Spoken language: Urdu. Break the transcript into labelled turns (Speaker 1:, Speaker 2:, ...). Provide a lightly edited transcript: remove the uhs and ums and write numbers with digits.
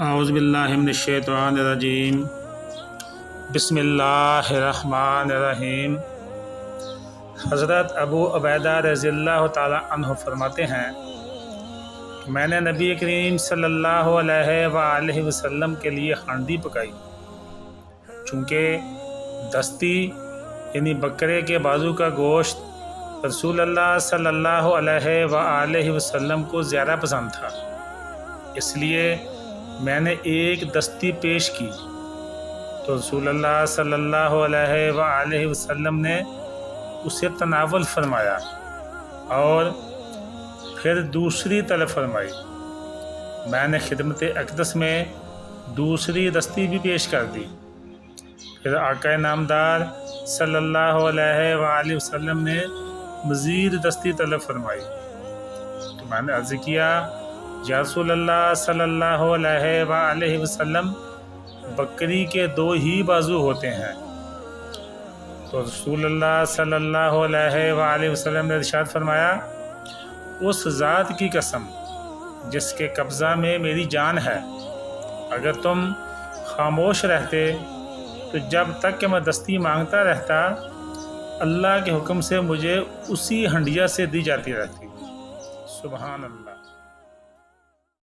Speaker 1: اعوذ باللہ من الشیطان الرجیم بسم اللہ الرحمن الرحیم۔ حضرت ابو عبیدہ رضی اللہ تعالیٰ عنہ فرماتے ہیں کہ میں نے نبی کریم صلی اللہ علیہ وآلہ وسلم کے لیے ہانڈی پکائی، چونکہ دستی یعنی بکرے کے بازو کا گوشت رسول اللہ صلی اللہ علیہ وآلہ وسلم کو زیادہ پسند تھا، اس لیے میں نے ایک دستی پیش کی تو رسول اللہ صلی اللہ علیہ وآلہ وسلم نے اسے تناول فرمایا اور پھر دوسری طلب فرمائی۔ میں نے خدمت اقدس میں دوسری دستی بھی پیش کر دی، پھر آقا نامدار صلی اللہ علیہ وآلہ وسلم نے مزید دستی طلب فرمائی تو میں نے عرض کیا، یا رسول اللہ صلی اللہ علیہ وآلہ وسلم، بکری کے دو ہی بازو ہوتے ہیں۔ تو رسول اللہ صلی اللہ علیہ وآلہ وسلم نے ارشاد فرمایا، اس ذات کی قسم جس کے قبضہ میں میری جان ہے، اگر تم خاموش رہتے تو جب تک کہ میں دستی مانگتا رہتا، اللہ کے حکم سے مجھے اسی ہنڈیا سے دی جاتی رہتی۔ سبحان اللہ۔